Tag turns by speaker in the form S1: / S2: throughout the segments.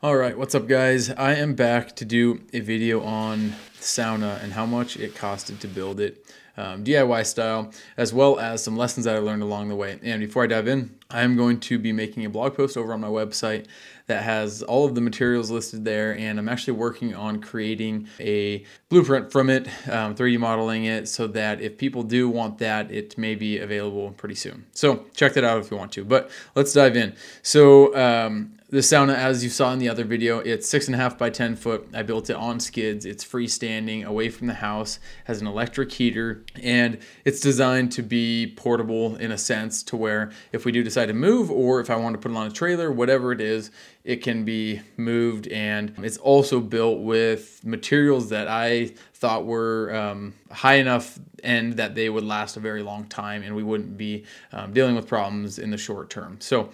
S1: All right, what's up guys? I am back to do a video on Sauna and how much it costed to build it, DIY style, as well as some lessons that I learned along the way. And before I dive in, I am going to be making a blog post over on my website that has all of the materials listed there, and I'm actually working on creating a blueprint from it, 3D modeling it, so that if people do want that, it may be available pretty soon. So check that out if you want to, but let's dive in. So the sauna, as you saw in the other video, it's 6.5 by 10 foot. I built it on skids. It's freestanding, away from the house, has an electric heater, and it's designed to be portable in a sense to where if we do decide to move, or if I want to put it on a trailer, whatever it is, it can be moved. And it's also built with materials that I thought were high enough and that they would last a very long time and we wouldn't be dealing with problems in the short term. So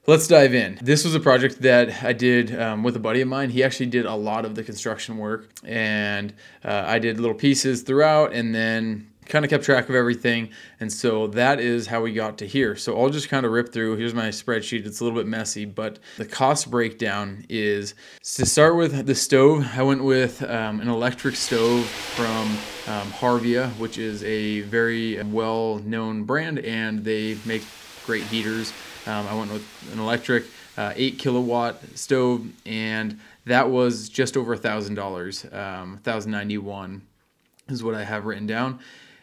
S1: let's dive in. This was a project that I did with a buddy of mine. He actually did a lot of the construction work, and I did little pieces throughout and then kind of kept track of everything. And so that is how we got to here. So I'll just kind of rip through. Here's my spreadsheet. It's a little bit messy, but the cost breakdown is, to start with the stove, I went with an electric stove from Harvia, which is a very well-known brand, and they make great heaters. I went with an electric 8 kilowatt stove, and that was just over $1,000. $1,091 is what I have written down,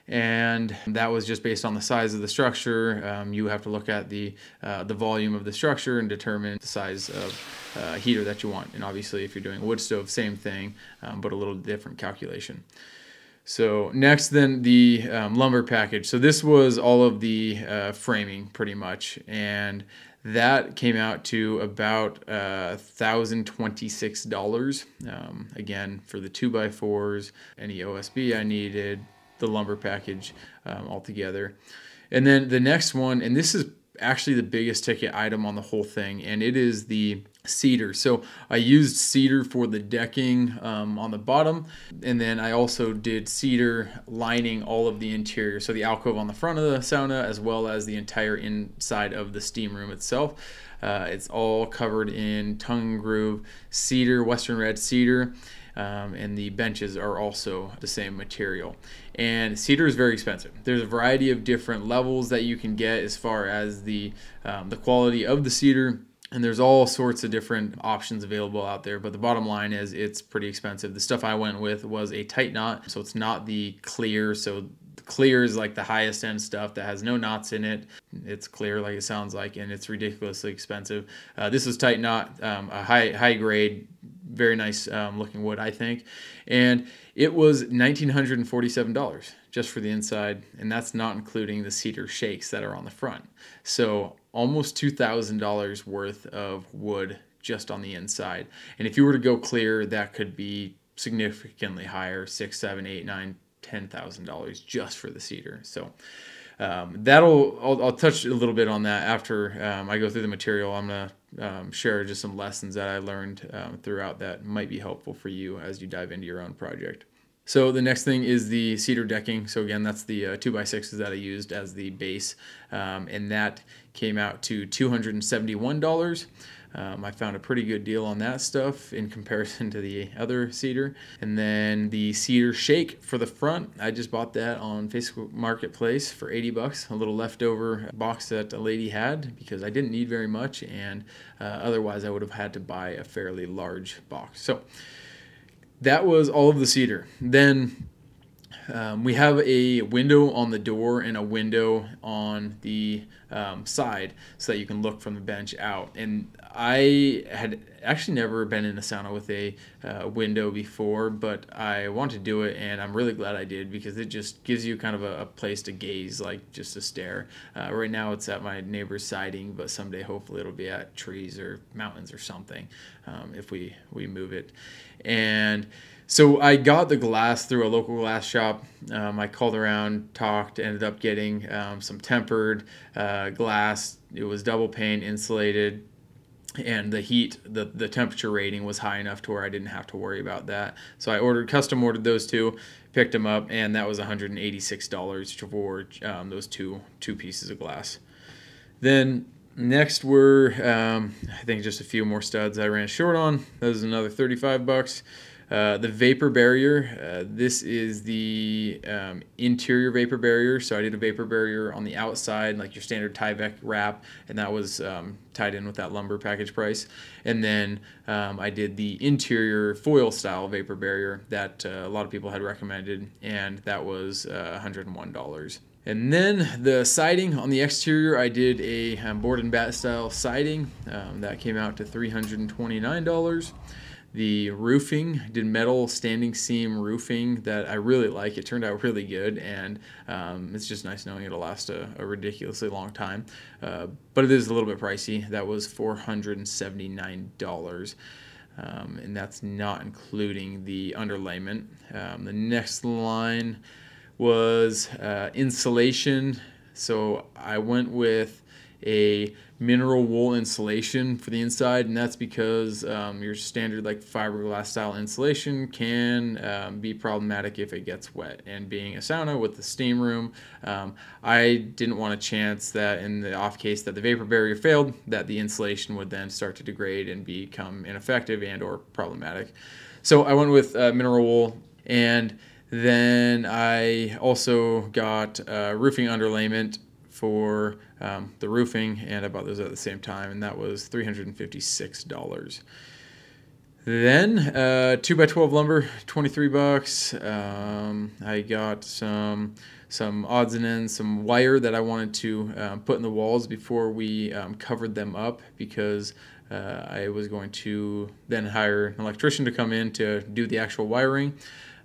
S1: and that was just based on the size of the structure. You have to look at the volume of the structure and determine the size of heater that you want. And obviously, if you're doing a wood stove, same thing, but a little different calculation. So next, then the lumber package. So this was all of the framing pretty much, and that came out to about $1,026. Again, for the 2x4s, any OSB I needed, the lumber package altogether. And then the next one, and this is actually the biggest ticket item on the whole thing, and it is the cedar. So I used cedar for the decking on the bottom, and then I also did cedar lining all of the interior, so the alcove on the front of the sauna as well as the entire inside of the steam room itself. It's all covered in tongue and groove cedar, western red cedar, and the benches are also the same material. And cedar is very expensive. There's a variety of different levels that you can get as far as the quality of the cedar, and there's all sorts of different options available out there, but the bottom line is it's pretty expensive. The stuff I went with was a tight knot, so it's not the clear. So the clear is like the highest end stuff that has no knots in it. It's clear like it sounds like, and it's ridiculously expensive. This is tight knot, a high grade, very nice looking wood, I think. And it was $1,947 just for the inside, and that's not including the cedar shakes that are on the front. So almost $2,000 worth of wood just on the inside. And if you were to go clear, that could be significantly higher, $6,000, $7,000, $8,000, $9,000, $10,000 just for the cedar. So I'll touch a little bit on that after I go through the material. I'm gonna share just some lessons that I learned throughout that might be helpful for you as you dive into your own project. So the next thing is the cedar decking. So again, that's the 2x6s that I used as the base, and that came out to $271. I found a pretty good deal on that stuff in comparison to the other cedar. And then the cedar shake for the front, I just bought that on Facebook Marketplace for 80 bucks, a little leftover box that a lady had because I didn't need very much, and otherwise I would have had to buy a fairly large box. So that was all of the cedar. Then we have a window on the door and a window on the side so that you can look from the bench out. And I had actually never been in a sauna with a window before, but I want to do it, and I'm really glad I did because it just gives you kind of a place to gaze, like just to stare. Right now it's at my neighbor's siding, but someday hopefully it'll be at trees or mountains or something if we move it. And so I got the glass through a local glass shop. I called around, talked, ended up getting some tempered glass. It was double pane, insulated, and the heat, the temperature rating was high enough to where I didn't have to worry about that. So I custom ordered those two, picked them up, and that was $186 for those two pieces of glass. Then Next were, I think, just a few more studs I ran short on. That was another 35 bucks. The vapor barrier, this is the interior vapor barrier. So I did a vapor barrier on the outside, like your standard Tyvek wrap, and that was tied in with that lumber package price. And then I did the interior foil style vapor barrier that a lot of people had recommended, and that was $101. And then the siding on the exterior, I did a board and bat style siding. That came out to $329. The roofing, did metal standing seam roofing that I really like. It turned out really good, and it's just nice knowing it'll last a ridiculously long time. But it is a little bit pricey. That was $479. And that's not including the underlayment. The next line was insulation. So I went with a mineral wool insulation for the inside, and that's because your standard like fiberglass style insulation can be problematic if it gets wet. And being a sauna with the steam room, I didn't want a chance that in the off case that the vapor barrier failed, that the insulation would then start to degrade and become ineffective and or problematic. So I went with mineral wool. And then I also got roofing underlayment for the roofing, and I bought those at the same time, and that was $356. Then 2x12 lumber, 23 bucks. I got some odds and ends, some wire that I wanted to put in the walls before we covered them up, because I was going to then hire an electrician to come in to do the actual wiring.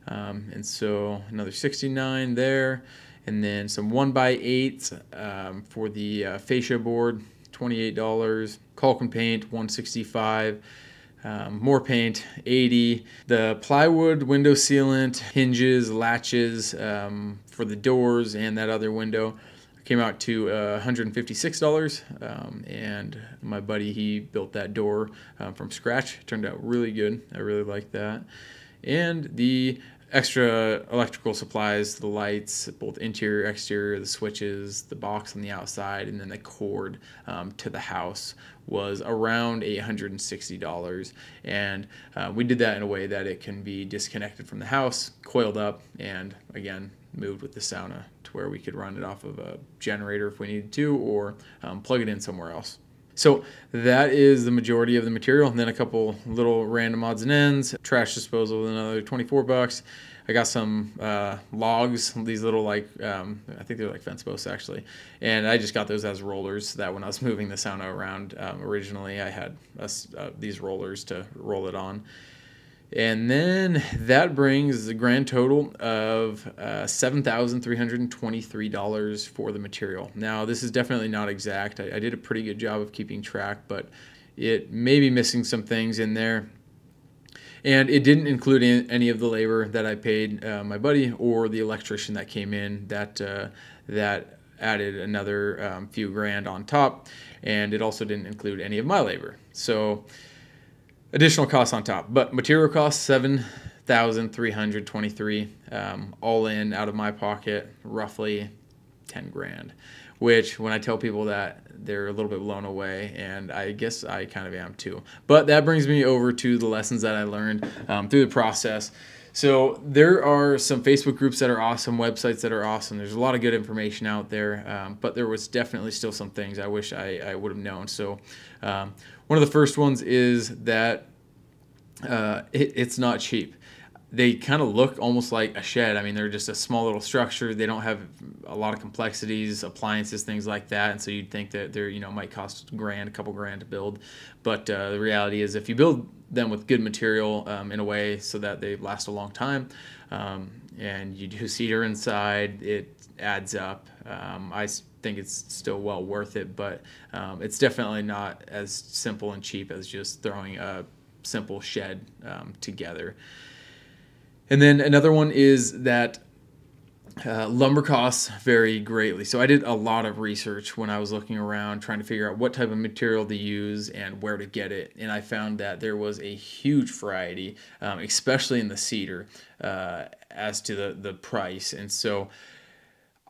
S1: And so another 69 there, and then some 1x8 for the fascia board, $28. Caulk and paint, $165. More paint, $80. The plywood window sealant, hinges, latches for the doors and that other window came out to $156. And my buddy, he built that door from scratch. It turned out really good. I really liked that. And the extra electrical supplies, the lights, both interior, exterior, the switches, the box on the outside, and then the cord to the house was around $160. And we did that in a way that it can be disconnected from the house, coiled up, and again, moved with the sauna to where we could run it off of a generator if we needed to, or plug it in somewhere else. So that is the majority of the material, and then a couple little random odds and ends. Trash disposal with another 24 bucks. I got some logs, these little like, I think they're like fence posts actually, and I just got those as rollers so that when I was moving the sauna around originally, I had these rollers to roll it on. And then that brings the grand total of $7,323 for the material. Now, this is definitely not exact. I did a pretty good job of keeping track, but it may be missing some things in there. And it didn't include any of the labor that I paid my buddy or the electrician that came in. That added another few grand on top. And it also didn't include any of my labor. So additional costs on top, but material costs $7,323, all in out of my pocket, roughly 10 grand. Which, when I tell people that, they're a little bit blown away, and I guess I kind of am too. But that brings me over to the lessons that I learned through the process. So there are some Facebook groups that are awesome, websites that are awesome. There's a lot of good information out there, but there was definitely still some things I wish I would have known. So one of the first ones is that it's not cheap. They kind of look almost like a shed. I mean, they're just a small little structure. They don't have a lot of complexities, appliances, things like that. And so you'd think that they're, might cost a couple grand to build. But the reality is, if you build them with good material in a way so that they last a long time, and you do cedar inside, it adds up. I think it's still well worth it, but it's definitely not as simple and cheap as just throwing a simple shed together. And then another one is that lumber costs vary greatly. So I did a lot of research when I was looking around trying to figure out what type of material to use and where to get it. And I found that there was a huge variety, especially in the cedar, as to the price. And so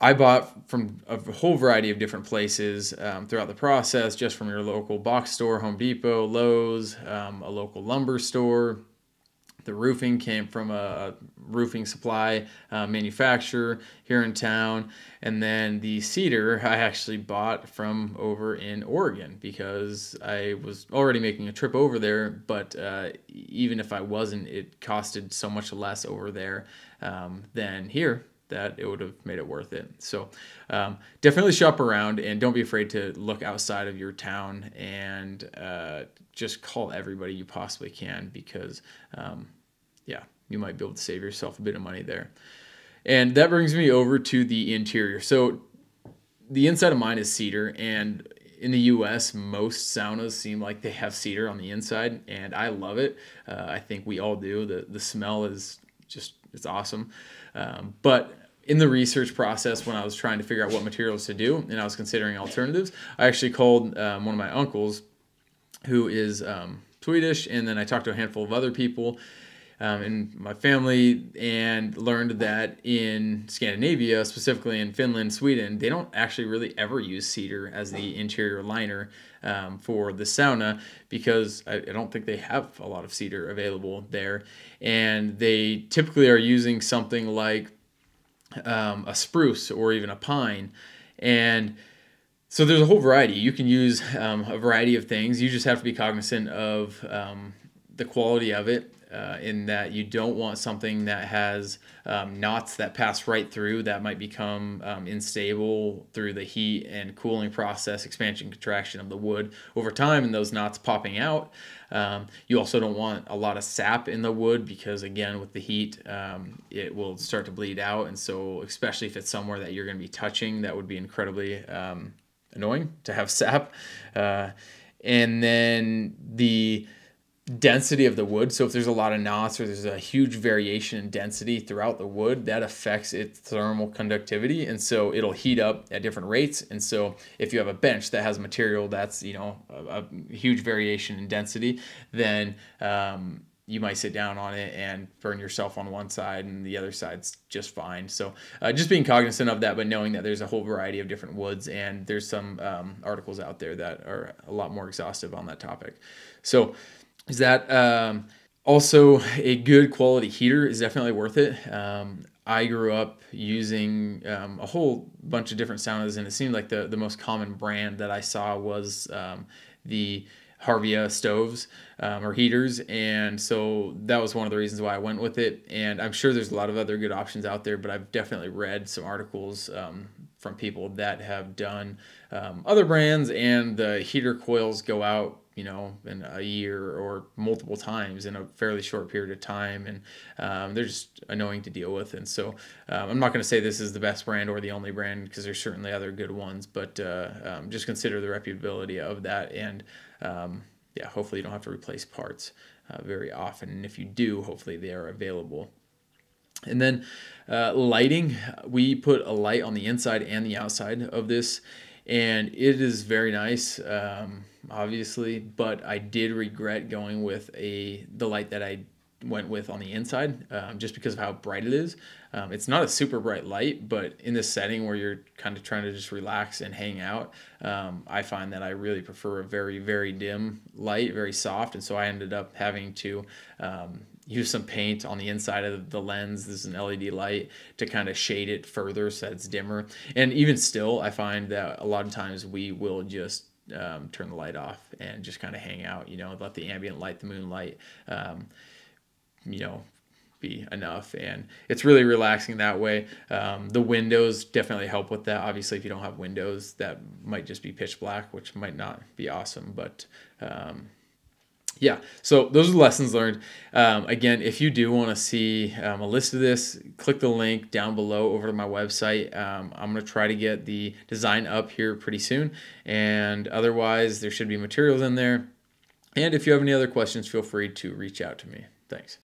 S1: I bought from a whole variety of different places throughout the process, just from your local box store, Home Depot, Lowe's, a local lumber store. The roofing came from a roofing supply manufacturer here in town. And then the cedar I actually bought from over in Oregon because I was already making a trip over there. But even if I wasn't, it costed so much less over there than here that it would have made it worth it. So definitely shop around, and don't be afraid to look outside of your town, and just call everybody you possibly can, because yeah, you might be able to save yourself a bit of money there. And that brings me over to the interior. So the inside of mine is cedar, and in the US, most saunas seem like they have cedar on the inside, and I love it. I think we all do. The smell is just, it's awesome. But in the research process, when I was trying to figure out what materials to do and I was considering alternatives, I actually called one of my uncles who is Swedish, and then I talked to a handful of other people in my family, and learned that in Scandinavia, specifically in Finland, Sweden, they don't actually really ever use cedar as the interior liner for the sauna, because I don't think they have a lot of cedar available there. And they typically are using something like a spruce or even a pine. And so there's a whole variety. You can use a variety of things. You just have to be cognizant of the quality of it, in that you don't want something that has knots that pass right through, that might become unstable through the heat and cooling process, expansion, contraction of the wood over time, and those knots popping out. You also don't want a lot of sap in the wood, because again, with the heat, it will start to bleed out. And so especially if it's somewhere that you're going to be touching, that would be incredibly annoying to have sap. And then the density of the wood. So if there's a lot of knots, or there's a huge variation in density throughout the wood, that affects its thermal conductivity, and so it'll heat up at different rates. And so if you have a bench that has material that's, you know, a huge variation in density, then you might sit down on it and burn yourself on one side, and the other side's just fine. So just being cognizant of that, but knowing that there's a whole variety of different woods, and there's some articles out there that are a lot more exhaustive on that topic. So is that also a good quality heater is definitely worth it. I grew up using a whole bunch of different saunas, and it seemed like the most common brand that I saw was the Harvia stoves or heaters, and so that was one of the reasons why I went with it. And I'm sure there's a lot of other good options out there, but I've definitely read some articles from people that have done other brands, and the heater coils go out, you know, in a year or multiple times in a fairly short period of time, and they're just annoying to deal with. And so I'm not going to say this is the best brand or the only brand, because there's certainly other good ones, but just consider the reputability of that. And yeah, hopefully you don't have to replace parts very often, and if you do, hopefully they are available. And then lighting, we put a light on the inside and the outside of this, and it is very nice, obviously, but I did regret going with the light that I went with on the inside, just because of how bright it is. It's not a super bright light, but in this setting where you're kind of trying to just relax and hang out, I find that I really prefer a very, very dim light, very soft. And so I ended up having to use some paint on the inside of the lens. This is an LED light to kind of shade it further so that it's dimmer. And even still, I find that a lot of times we will just turn the light off and just kind of hang out, you know, let the ambient light, the moonlight, you know, be enough. And it's really relaxing that way. The windows definitely help with that. Obviously, if you don't have windows, that might just be pitch black, which might not be awesome, but yeah, so those are the lessons learned. Again, if you do want to see a list of this, click the link down below over to my website. I'm going to try to get the design up here pretty soon, and otherwise there should be materials in there. And if you have any other questions, feel free to reach out to me. Thanks.